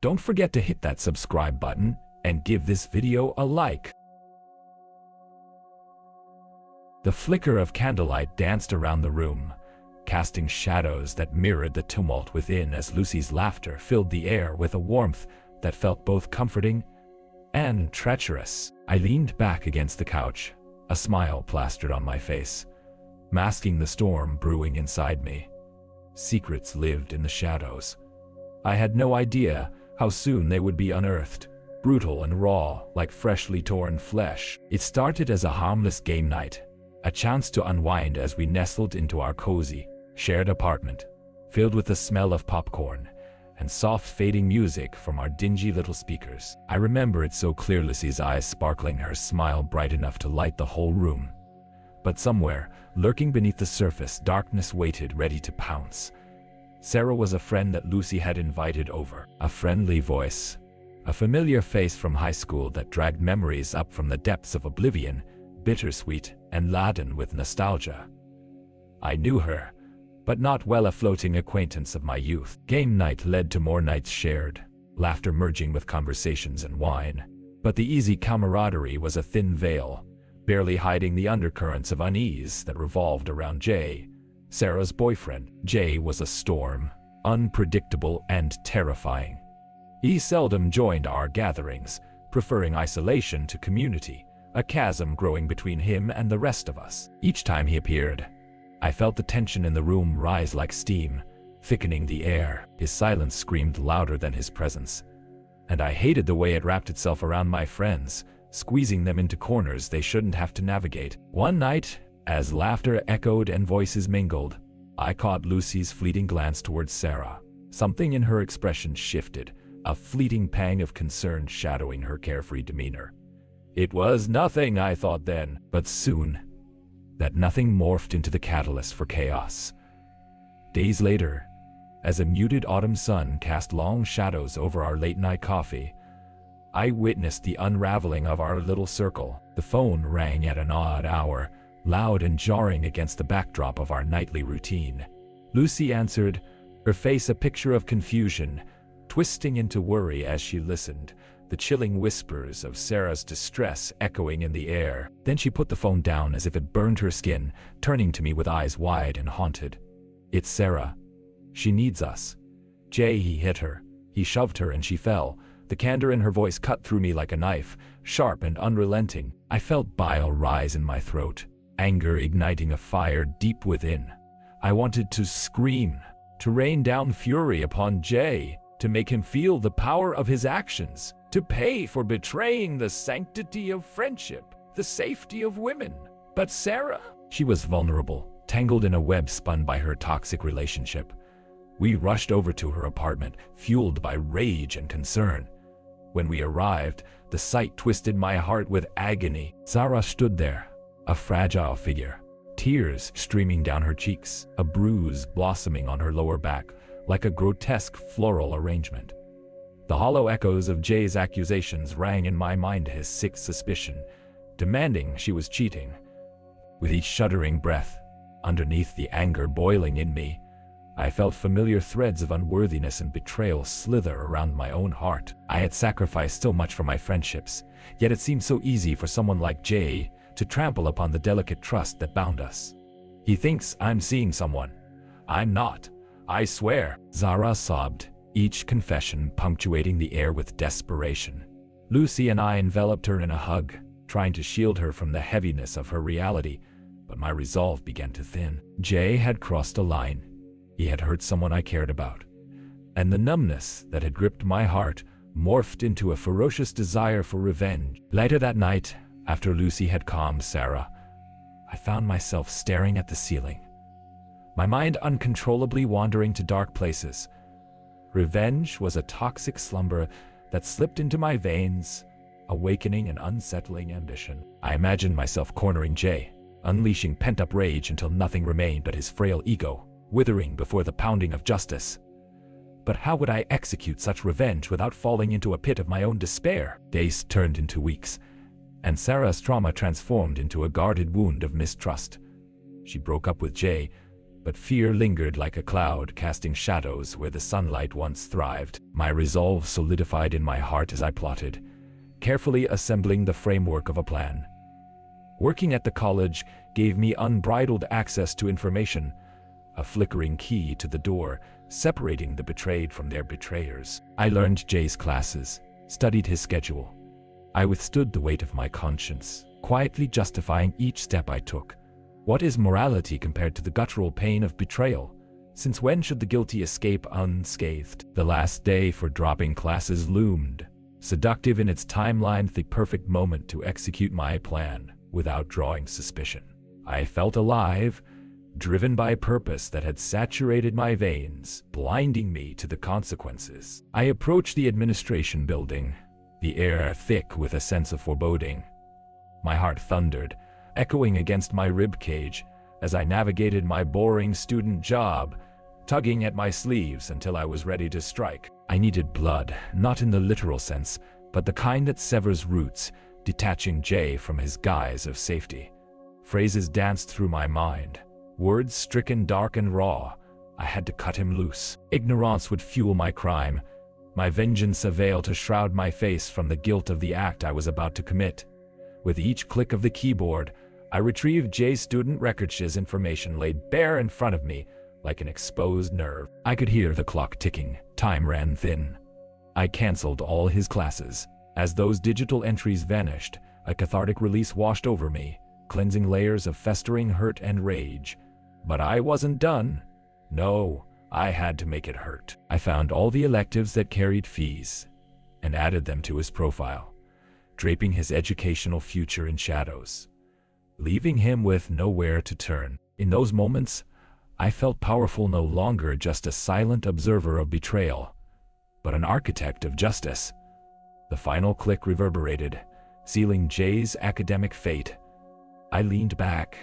Don't forget to hit that subscribe button and give this video a like. The flicker of candlelight danced around the room, casting shadows that mirrored the tumult within as Lucy's laughter filled the air with a warmth that felt both comforting and treacherous. I leaned back against the couch, a smile plastered on my face, masking the storm brewing inside me. Secrets lived in the shadows. I had no idea how soon they would be unearthed, brutal and raw like freshly torn flesh. It started as a harmless game night, a chance to unwind as we nestled into our cozy, shared apartment, filled with the smell of popcorn and soft fading music from our dingy little speakers. I remember it so clear, Lucy's eyes sparkling, her smile bright enough to light the whole room. But somewhere, lurking beneath the surface, darkness waited, ready to pounce. Sara was a friend that Lucy had invited over, a friendly voice, a familiar face from high school that dragged memories up from the depths of oblivion, bittersweet and laden with nostalgia. I knew her, but not well, a floating acquaintance of my youth. Game night led to more nights shared, laughter merging with conversations and wine. But the easy camaraderie was a thin veil, barely hiding the undercurrents of unease that revolved around Jay, Sara's boyfriend. Jay was a storm, unpredictable and terrifying. He seldom joined our gatherings, preferring isolation to community, a chasm growing between him and the rest of us. Each time he appeared, I felt the tension in the room rise like steam, thickening the air. His silence screamed louder than his presence, and I hated the way it wrapped itself around my friends, squeezing them into corners they shouldn't have to navigate. One night, as laughter echoed and voices mingled, I caught Lucy's fleeting glance towards Sara. Something in her expression shifted, a fleeting pang of concern shadowing her carefree demeanor. It was nothing, I thought then, but soon, that nothing morphed into the catalyst for chaos. Days later, as a muted autumn sun cast long shadows over our late-night coffee, I witnessed the unraveling of our little circle. The phone rang at an odd hour, loud and jarring against the backdrop of our nightly routine. Lucy answered, her face a picture of confusion, twisting into worry as she listened, the chilling whispers of Sara's distress echoing in the air. Then she put the phone down as if it burned her skin, turning to me with eyes wide and haunted. It's Sara. She needs us. Jay, he hit her. He shoved her and she fell. The candor in her voice cut through me like a knife, sharp and unrelenting. I felt bile rise in my throat, anger igniting a fire deep within. I wanted to scream, to rain down fury upon Jay, to make him feel the power of his actions, to pay for betraying the sanctity of friendship, the safety of women. But Sara, she was vulnerable, tangled in a web spun by her toxic relationship. We rushed over to her apartment, fueled by rage and concern. When we arrived, the sight twisted my heart with agony. Sara stood there, a fragile figure, tears streaming down her cheeks, a bruise blossoming on her lower back, like a grotesque floral arrangement. The hollow echoes of Jay's accusations rang in my mind, his sick suspicion, demanding she was cheating. With each shuddering breath, underneath the anger boiling in me, I felt familiar threads of unworthiness and betrayal slither around my own heart. I had sacrificed so much for my friendships, yet it seemed so easy for someone like Jay to trample upon the delicate trust that bound us. He thinks I'm seeing someone. I'm not. I swear. Sara sobbed, each confession punctuating the air with desperation. Lucy and I enveloped her in a hug, trying to shield her from the heaviness of her reality, but my resolve began to thin. Jay had crossed a line. He had hurt someone I cared about, and the numbness that had gripped my heart morphed into a ferocious desire for revenge. Later that night, after Lucy had calmed Sara, I found myself staring at the ceiling, my mind uncontrollably wandering to dark places. Revenge was a toxic slumber that slipped into my veins, awakening an unsettling ambition. I imagined myself cornering Jay, unleashing pent-up rage until nothing remained but his frail ego, withering before the pounding of justice. But how would I execute such revenge without falling into a pit of my own despair? Days turned into weeks, and Sara's trauma transformed into a guarded wound of mistrust. She broke up with Jay, but fear lingered like a cloud, casting shadows where the sunlight once thrived. My resolve solidified in my heart as I plotted, carefully assembling the framework of a plan. Working at the college gave me unbridled access to information, a flickering key to the door, separating the betrayed from their betrayers. I learned Jay's classes, studied his schedule. I withstood the weight of my conscience, quietly justifying each step I took. What is morality compared to the guttural pain of betrayal? Since when should the guilty escape unscathed? The last day for dropping classes loomed, seductive in its timeline, the perfect moment to execute my plan without drawing suspicion. I felt alive, driven by a purpose that had saturated my veins, blinding me to the consequences. I approached the administration building, the air thick with a sense of foreboding. My heart thundered, echoing against my ribcage as I navigated my boring student job, tugging at my sleeves until I was ready to strike. I needed blood, not in the literal sense, but the kind that severs roots, detaching Jay from his guise of safety. Phrases danced through my mind, words stricken dark and raw. I had to cut him loose. Ignorance would fuel my crime, my vengeance a veil to shroud my face from the guilt of the act I was about to commit. With each click of the keyboard, I retrieved Jay's student records, his information laid bare in front of me like an exposed nerve. I could hear the clock ticking, time ran thin. I canceled all his classes. As those digital entries vanished, a cathartic release washed over me, cleansing layers of festering hurt and rage. But I wasn't done. No, I had to make it hurt. I found all the electives that carried fees and added them to his profile, draping his educational future in shadows, leaving him with nowhere to turn. In those moments, I felt powerful, no longer just a silent observer of betrayal, but an architect of justice. The final click reverberated, sealing Jay's academic fate. I leaned back,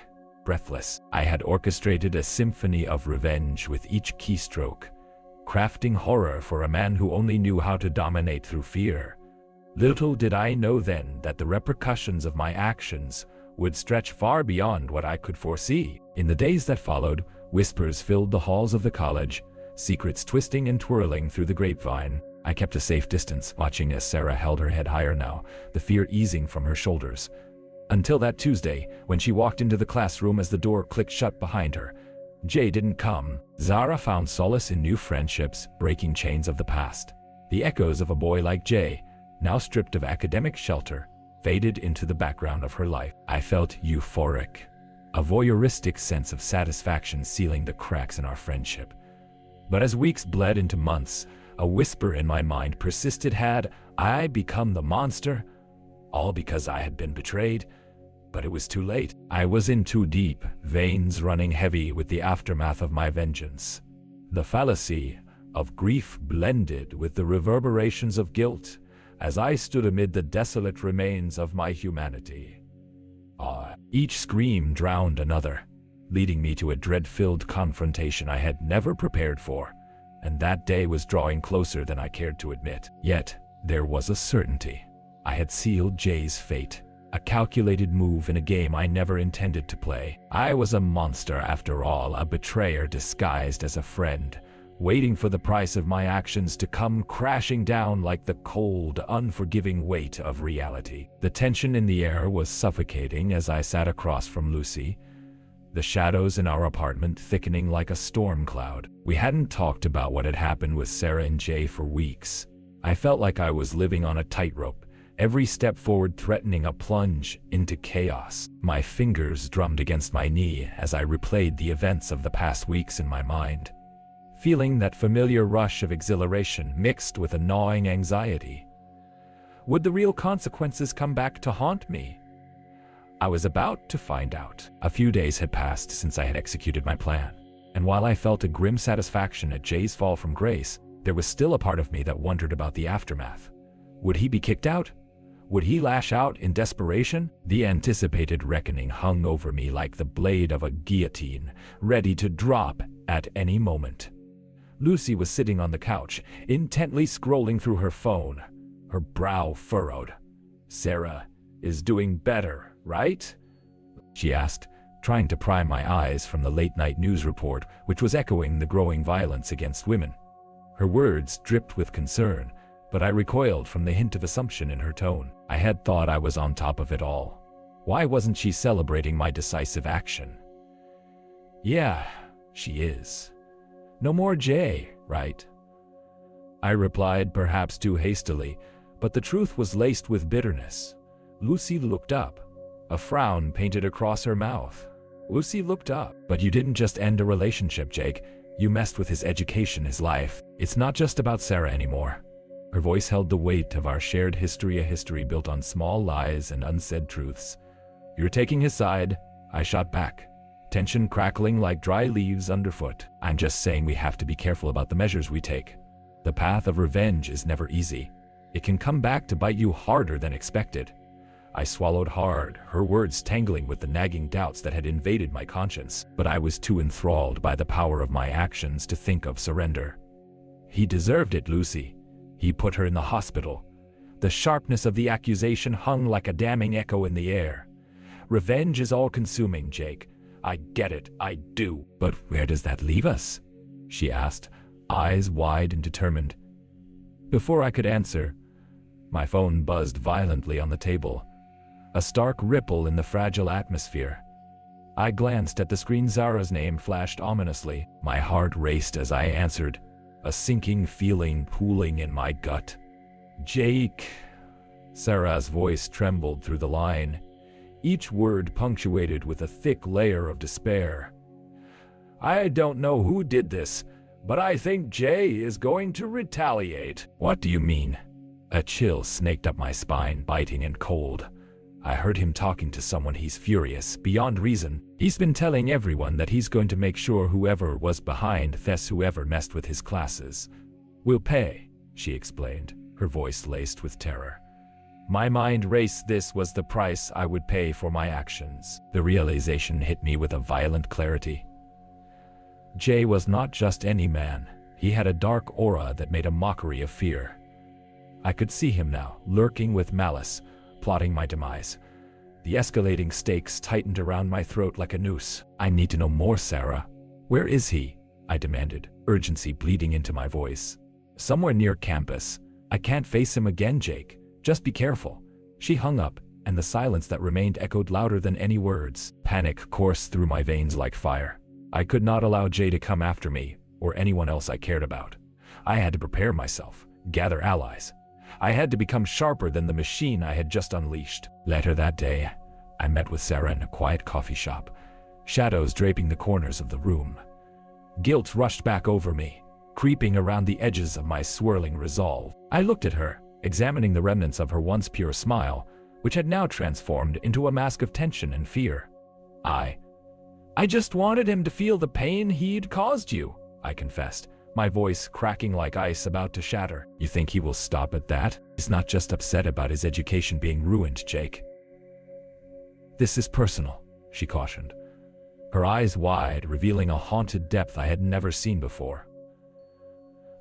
breathless. I had orchestrated a symphony of revenge with each keystroke, crafting horror for a man who only knew how to dominate through fear. Little did I know then that the repercussions of my actions would stretch far beyond what I could foresee. In the days that followed, whispers filled the halls of the college, secrets twisting and twirling through the grapevine. I kept a safe distance, watching as Sara held her head higher now, the fear easing from her shoulders. Until that Tuesday, when she walked into the classroom as the door clicked shut behind her. Jay didn't come. Sara found solace in new friendships, breaking chains of the past. The echoes of a boy like Jay, now stripped of academic shelter, faded into the background of her life. I felt euphoric, a voyeuristic sense of satisfaction sealing the cracks in our friendship. But as weeks bled into months, a whisper in my mind persisted. Had I become the monster? All because I had been betrayed? But it was too late. I was in too deep, veins running heavy with the aftermath of my vengeance. The fallacy of grief blended with the reverberations of guilt as I stood amid the desolate remains of my humanity. Each scream drowned another, leading me to a dread-filled confrontation I had never prepared for, and that day was drawing closer than I cared to admit. Yet, there was a certainty. I had sealed Jay's fate, a calculated move in a game I never intended to play. I was a monster after all, a betrayer disguised as a friend, waiting for the price of my actions to come crashing down like the cold, unforgiving weight of reality. The tension in the air was suffocating as I sat across from Lucy, the shadows in our apartment thickening like a storm cloud. We hadn't talked about what had happened with Sara and Jay for weeks. I felt like I was living on a tightrope, every step forward threatening a plunge into chaos. My fingers drummed against my knee as I replayed the events of the past weeks in my mind, feeling that familiar rush of exhilaration mixed with a gnawing anxiety. Would the real consequences come back to haunt me? I was about to find out. A few days had passed since I had executed my plan, and while I felt a grim satisfaction at Jay's fall from grace, there was still a part of me that wondered about the aftermath. Would he be kicked out? Would he lash out in desperation? The anticipated reckoning hung over me like the blade of a guillotine, ready to drop at any moment. Lucy was sitting on the couch, intently scrolling through her phone, her brow furrowed. "Sara is doing better, right?" she asked, trying to pry my eyes from the late-night news report which was echoing the growing violence against women. Her words dripped with concern, but I recoiled from the hint of assumption in her tone. I had thought I was on top of it all. Why wasn't she celebrating my decisive action? Yeah, she is. No more Jay, right? I replied, perhaps too hastily, but the truth was laced with bitterness. Lucy looked up. A frown painted across her mouth. Lucy looked up. But you didn't just end a relationship, Jake. You messed with his education, his life. It's not just about Sara anymore. Her voice held the weight of our shared history, a history built on small lies and unsaid truths. You're taking his side, I shot back, tension crackling like dry leaves underfoot. I'm just saying we have to be careful about the measures we take. The path of revenge is never easy. It can come back to bite you harder than expected. I swallowed hard, her words tangling with the nagging doubts that had invaded my conscience, but I was too enthralled by the power of my actions to think of surrender. He deserved it, Lucy. He put her in the hospital. The sharpness of the accusation hung like a damning echo in the air. Revenge is all-consuming, Jake. I get it, I do. But where does that leave us? She asked, eyes wide and determined. Before I could answer, my phone buzzed violently on the table, a stark ripple in the fragile atmosphere. I glanced at the screen. Sara's name flashed ominously. My heart raced as I answered, a sinking feeling pooling in my gut. Jake. Sara's voice trembled through the line, each word punctuated with a thick layer of despair. I don't know who did this, but I think Jay is going to retaliate. What do you mean? A chill snaked up my spine, biting and cold. I heard him talking to someone. He's furious, beyond reason. He's been telling everyone that he's going to make sure whoever was behind this, whoever messed with his classes, will pay, she explained, her voice laced with terror. My mind raced. This was the price I would pay for my actions. The realization hit me with a violent clarity. Jay was not just any man. He had a dark aura that made a mockery of fear. I could see him now, lurking with malice, plotting my demise. The escalating stakes tightened around my throat like a noose. I need to know more, Sara. Where is he? I demanded, urgency bleeding into my voice. Somewhere near campus. I can't face him again, Jake. Just be careful. She hung up, and the silence that remained echoed louder than any words. Panic coursed through my veins like fire. I could not allow Jay to come after me, or anyone else I cared about. I had to prepare myself, gather allies. I had to become sharper than the machine I had just unleashed. Later that day, I met with Sara in a quiet coffee shop, shadows draping the corners of the room. Guilt rushed back over me, creeping around the edges of my swirling resolve. I looked at her, examining the remnants of her once pure smile, which had now transformed into a mask of tension and fear. I just wanted him to feel the pain he'd caused you, I confessed, my voice cracking like ice about to shatter. You think he will stop at that? He's not just upset about his education being ruined, Jake. This is personal, she cautioned, her eyes wide, revealing a haunted depth I had never seen before.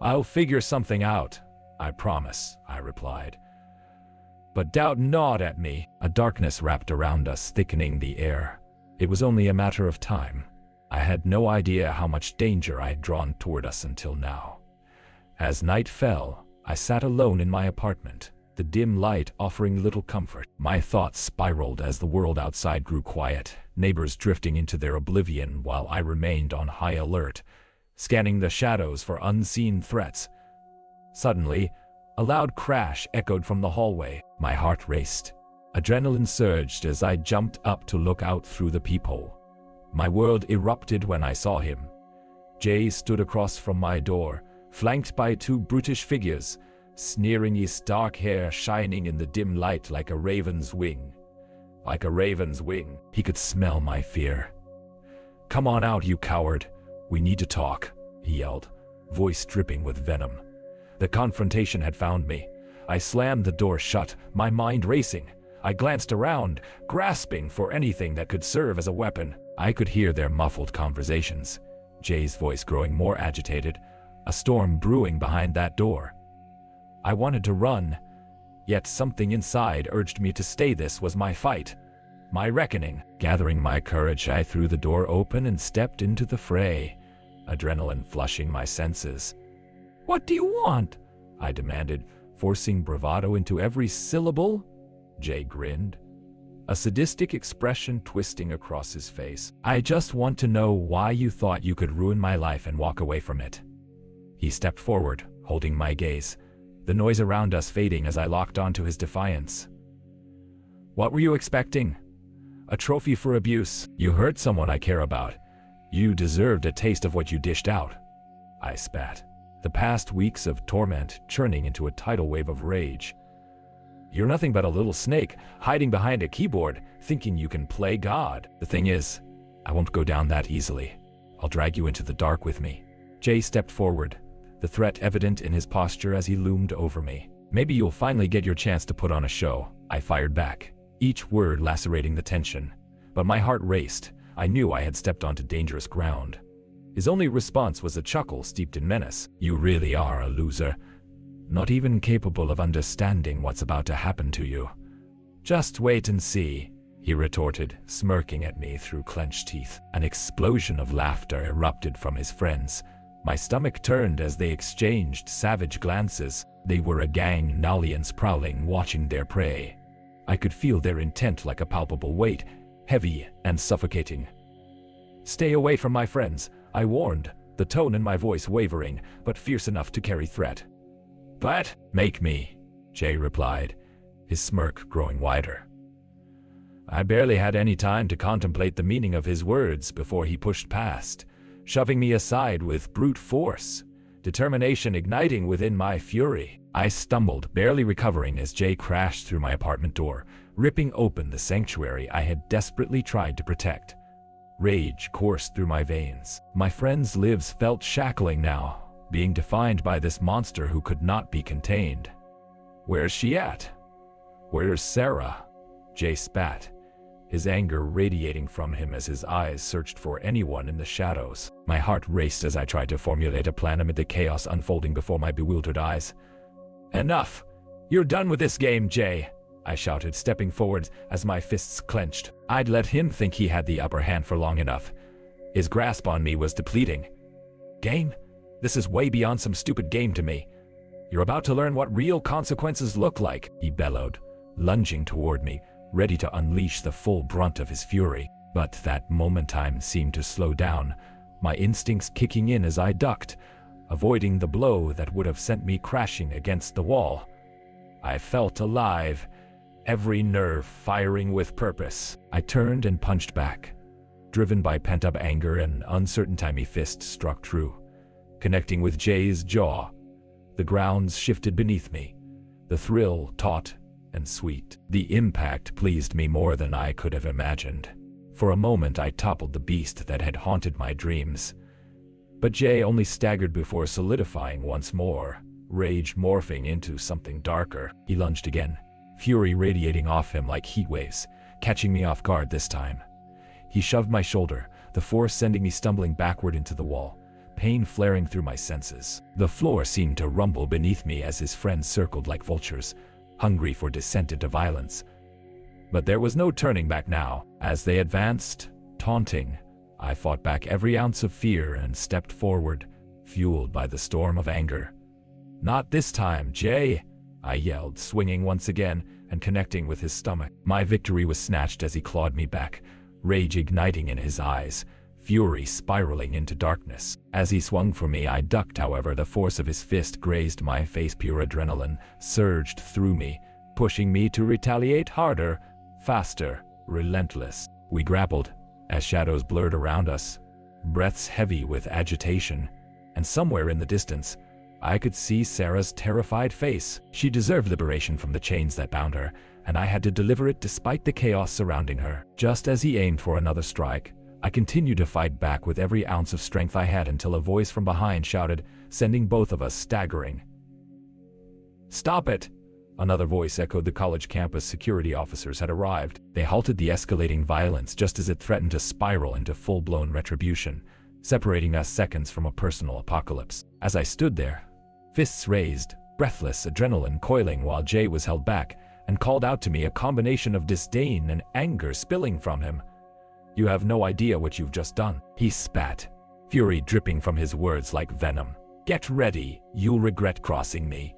I'll figure something out, I promise, I replied. But doubt not at me. A darkness wrapped around us, thickening the air. It was only a matter of time. I had no idea how much danger I had drawn toward us until now. As night fell, I sat alone in my apartment, the dim light offering little comfort. My thoughts spiraled as the world outside grew quiet, neighbors drifting into their oblivion while I remained on high alert, scanning the shadows for unseen threats. Suddenly, a loud crash echoed from the hallway. My heart raced. Adrenaline surged as I jumped up to look out through the peephole. My world erupted when I saw him. Jay stood across from my door, flanked by two brutish figures, sneering, his dark hair shining in the dim light like a raven's wing. Like a raven's wing. He could smell my fear. Come on out, you coward. We need to talk, he yelled, voice dripping with venom. The confrontation had found me. I slammed the door shut, my mind racing. I glanced around, grasping for anything that could serve as a weapon. I could hear their muffled conversations, Jay's voice growing more agitated, a storm brewing behind that door. I wanted to run, yet something inside urged me to stay. This was my fight, my reckoning. Gathering my courage, I threw the door open and stepped into the fray, adrenaline flushing my senses. "What do you want?" I demanded, forcing bravado into every syllable. Jay grinned, a sadistic expression twisting across his face. "I just want to know why you thought you could ruin my life and walk away from it." He stepped forward, holding my gaze, the noise around us fading as I locked onto his defiance. "What were you expecting? A trophy for abuse? You hurt someone I care about. You deserved a taste of what you dished out." I spat, the past weeks of torment churning into a tidal wave of rage. "You're nothing but a little snake, hiding behind a keyboard, thinking you can play God. The thing is, I won't go down that easily. I'll drag you into the dark with me." Jay stepped forward, the threat evident in his posture as he loomed over me. "Maybe you'll finally get your chance to put on a show," I fired back, each word lacerating the tension. But my heart raced. I knew I had stepped onto dangerous ground. His only response was a chuckle steeped in menace. "You really are a loser. Not even capable of understanding what's about to happen to you. Just wait and see," he retorted, smirking at me through clenched teeth. An explosion of laughter erupted from his friends. My stomach turned as they exchanged savage glances. They were a gang, Nalians prowling, watching their prey. I could feel their intent like a palpable weight, heavy and suffocating. "Stay away from my friends," I warned, the tone in my voice wavering, but fierce enough to carry threat. "But make me," Jay replied, his smirk growing wider. I barely had any time to contemplate the meaning of his words before he pushed past, shoving me aside with brute force, determination igniting within my fury. I stumbled, barely recovering as Jay crashed through my apartment door, ripping open the sanctuary I had desperately tried to protect. Rage coursed through my veins. My friends' lives felt shackling now, being defined by this monster who could not be contained. "Where's she at? Where's Sara?" Jay spat, his anger radiating from him as his eyes searched for anyone in the shadows. My heart raced as I tried to formulate a plan amid the chaos unfolding before my bewildered eyes. "Enough! You're done with this game, Jay!" I shouted, stepping forward as my fists clenched. I'd let him think he had the upper hand for long enough. His grasp on me was depleting. "Game? This is way beyond some stupid game to me. You're about to learn what real consequences look like," he bellowed, lunging toward me, ready to unleash the full brunt of his fury. But that moment time seemed to slow down, my instincts kicking in as I ducked, avoiding the blow that would have sent me crashing against the wall. I felt alive, every nerve firing with purpose. I turned and punched back, driven by pent-up anger. An uncertain timey fist struck true, connecting with Jay's jaw. The grounds shifted beneath me, the thrill taut and sweet. The impact pleased me more than I could have imagined. For a moment I toppled the beast that had haunted my dreams. But Jay only staggered before solidifying once more, rage morphing into something darker. He lunged again, fury radiating off him like heat waves, catching me off guard this time. He shoved my shoulder, the force sending me stumbling backward into the wall, pain flaring through my senses. The floor seemed to rumble beneath me as his friends circled like vultures, hungry for descent into violence. But there was no turning back now. As they advanced, taunting, I fought back every ounce of fear and stepped forward, fueled by the storm of anger. "Not this time, Jay!" I yelled, swinging once again and connecting with his stomach. My victory was snatched as he clawed me back, rage igniting in his eyes, fury spiraling into darkness. As he swung for me, I ducked. However, the force of his fist grazed my face. Pure adrenaline surged through me, pushing me to retaliate harder, faster, relentless. We grappled as shadows blurred around us, breaths heavy with agitation, and somewhere in the distance, I could see Sara's terrified face. She deserved liberation from the chains that bound her, and I had to deliver it despite the chaos surrounding her. Just as he aimed for another strike, I continued to fight back with every ounce of strength I had until a voice from behind shouted, sending both of us staggering. "Stop it!" Another voice echoed. The college campus security officers had arrived. They halted the escalating violence just as it threatened to spiral into full-blown retribution, separating us seconds from a personal apocalypse. As I stood there, fists raised, breathless, adrenaline coiling while Jay was held back, and called out to me, a combination of disdain and anger spilling from him. "You have no idea what you've just done," he spat, fury dripping from his words like venom. "Get ready, you'll regret crossing me."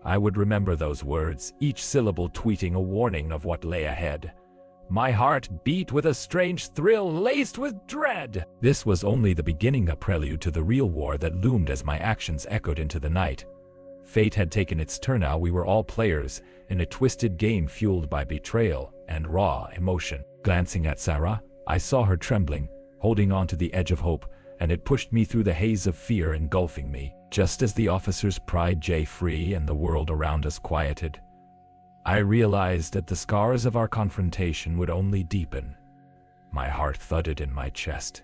I would remember those words, each syllable tweeting a warning of what lay ahead. My heart beat with a strange thrill laced with dread. This was only the beginning, a prelude to the real war that loomed as my actions echoed into the night. Fate had taken its turn now. We were all players in a twisted game fueled by betrayal and raw emotion. Glancing at Sara, I saw her trembling, holding on to the edge of hope, and it pushed me through the haze of fear engulfing me. Just as the officers pried Jay free and the world around us quieted, I realized that the scars of our confrontation would only deepen. My heart thudded in my chest,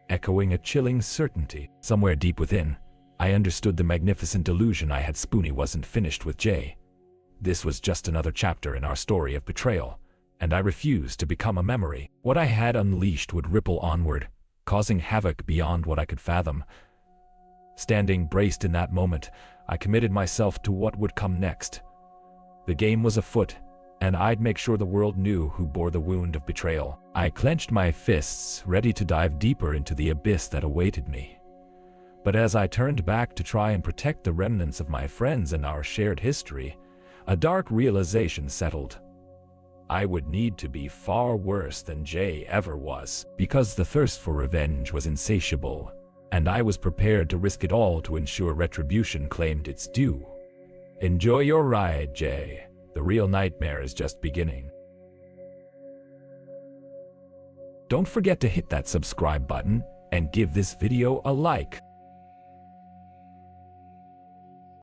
echoing a chilling certainty. Somewhere deep within, I understood the magnificent delusion I had. Spoonie wasn't finished with Jay. This was just another chapter in our story of betrayal, and I refused to become a memory. What I had unleashed would ripple onward, causing havoc beyond what I could fathom. Standing braced in that moment, I committed myself to what would come next. The game was afoot, and I'd make sure the world knew who bore the wound of betrayal. I clenched my fists, ready to dive deeper into the abyss that awaited me. But as I turned back to try and protect the remnants of my friends and our shared history, a dark realization settled. I would need to be far worse than Jay ever was, because the thirst for revenge was insatiable, and I was prepared to risk it all to ensure retribution claimed its due. Enjoy your ride, Jay. The real nightmare is just beginning. Don't forget to hit that subscribe button and give this video a like.